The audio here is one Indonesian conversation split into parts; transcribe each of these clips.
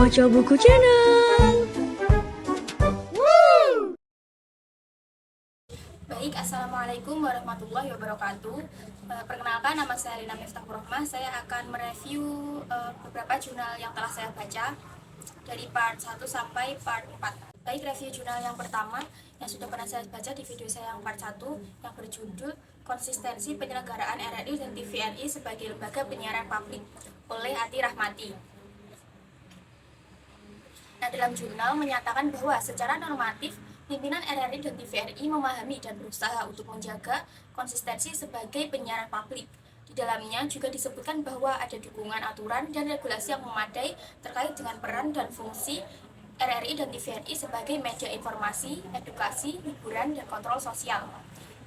Baca Buku Channel. Baik, Assalamualaikum warahmatullahi wabarakatuh. Perkenalkan, nama saya Lina Miftahur Rahmah. Saya akan mereview beberapa jurnal yang telah saya baca dari part 1 sampai part 4. Baik, review jurnal yang pertama yang sudah pernah saya baca di video saya yang part 1 yang berjudul Konsistensi Penyelenggaraan RRI dan TVRI sebagai Lembaga Penyiaran Publik oleh Ati Rahmati. Nah, dalam jurnal menyatakan bahwa secara normatif pimpinan RRI dan TVRI memahami dan berusaha untuk menjaga konsistensi sebagai penyiaran publik. Di dalamnya juga disebutkan bahwa ada dukungan aturan dan regulasi yang memadai terkait dengan peran dan fungsi RRI dan TVRI sebagai media informasi, edukasi, hiburan, dan kontrol sosial.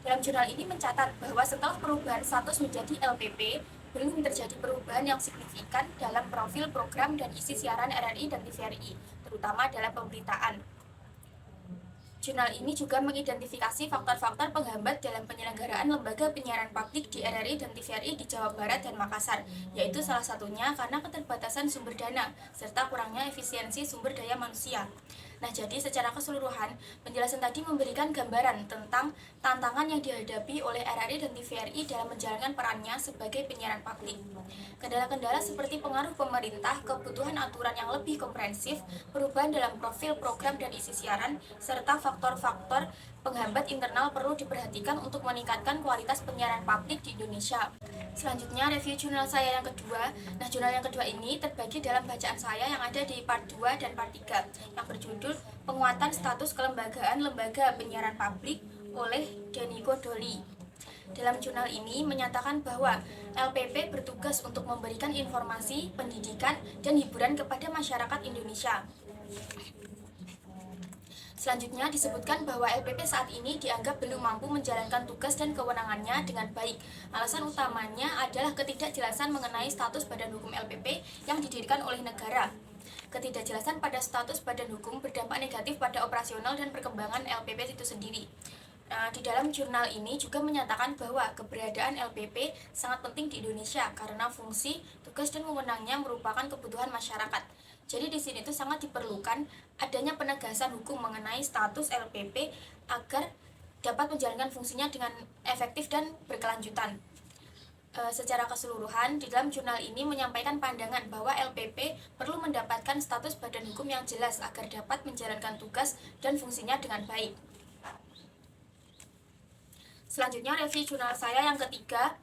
Dalam jurnal ini mencatat bahwa setelah perubahan status menjadi LPP, belum terjadi perubahan yang signifikan dalam profil program dan isi siaran RRI dan TVRI, terutama dalam pemberitaan. Jurnal ini juga mengidentifikasi faktor-faktor penghambat dalam penyelenggaraan lembaga penyiaran publik di RRI dan TVRI di Jawa Barat dan Makassar, yaitu salah satunya karena keterbatasan sumber dana, serta kurangnya efisiensi sumber daya manusia. Nah, jadi secara keseluruhan, penjelasan tadi memberikan gambaran tentang tantangan yang dihadapi oleh RRI dan TVRI dalam menjalankan perannya sebagai penyiaran publik. Kendala-kendala seperti pengaruh pemerintah, kebutuhan aturan yang lebih komprehensif, perubahan dalam profil program dan isi siaran, serta faktor-faktor penghambat internal perlu diperhatikan untuk meningkatkan kualitas penyiaran publik di Indonesia. Selanjutnya, review jurnal saya yang kedua. Nah, jurnal yang kedua ini terbagi dalam bacaan saya yang ada di part 2 dan part 3 yang berjudul Penguatan Status Kelembagaan Lembaga Penyiaran Publik oleh Denico Doli. Dalam jurnal ini menyatakan bahwa LPP bertugas untuk memberikan informasi, pendidikan, dan hiburan kepada masyarakat Indonesia. Selanjutnya disebutkan bahwa LPP saat ini dianggap belum mampu menjalankan tugas dan kewenangannya dengan baik. Alasan utamanya adalah ketidakjelasan mengenai status badan hukum LPP yang didirikan oleh negara. Ketidakjelasan pada status badan hukum berdampak negatif pada operasional dan perkembangan LPP itu sendiri. Di dalam jurnal ini juga menyatakan bahwa keberadaan LPP sangat penting di Indonesia karena fungsi, tugas, dan wewenangnya merupakan kebutuhan masyarakat. Jadi di sini itu sangat diperlukan adanya penegasan hukum mengenai status LPP agar dapat menjalankan fungsinya dengan efektif dan berkelanjutan. Secara keseluruhan, di dalam jurnal ini menyampaikan pandangan bahwa LPP perlu mendapatkan status badan hukum yang jelas agar dapat menjalankan tugas dan fungsinya dengan baik. Selanjutnya, review jurnal saya yang ketiga.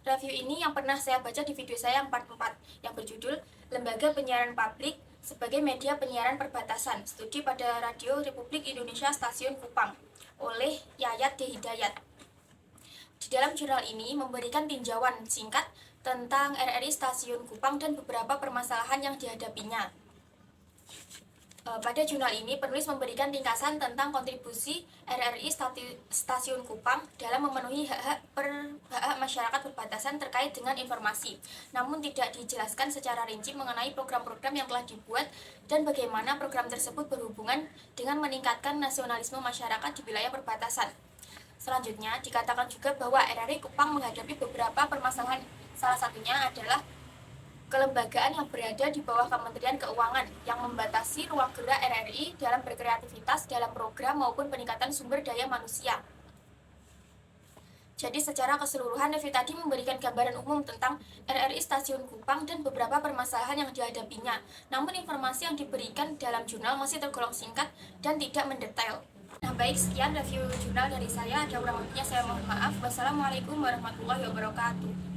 Review ini yang pernah saya baca di video saya yang part 4 yang berjudul Lembaga Penyiaran Publik sebagai Media Penyiaran Perbatasan, Studi pada Radio Republik Indonesia Stasiun Kupang oleh Yayat D. Hidayat. Di dalam jurnal ini memberikan tinjauan singkat tentang RRI Stasiun Kupang dan beberapa permasalahan yang dihadapinya. Pada jurnal ini, penulis memberikan ringkasan tentang kontribusi RRI Stasiun Kupang dalam memenuhi hak-hak masyarakat perbatasan terkait dengan informasi, namun tidak dijelaskan secara rinci mengenai program-program yang telah dibuat dan bagaimana program tersebut berhubungan dengan meningkatkan nasionalisme masyarakat di wilayah perbatasan. Selanjutnya, dikatakan juga bahwa RRI Kupang menghadapi beberapa permasalahan, salah satunya adalah kelembagaan yang berada di bawah Kementerian Keuangan yang membatasi ruang gerak RRI dalam berkreativitas dalam program maupun peningkatan sumber daya manusia. Jadi secara keseluruhan, review tadi memberikan gambaran umum tentang RRI Stasiun Kupang dan beberapa permasalahan yang dihadapinya. Namun informasi yang diberikan dalam jurnal masih tergolong singkat dan tidak mendetail. Nah, baik, sekian review jurnal dari saya. Ada kurang lebihnya saya mohon maaf. Wassalamualaikum warahmatullahi wabarakatuh.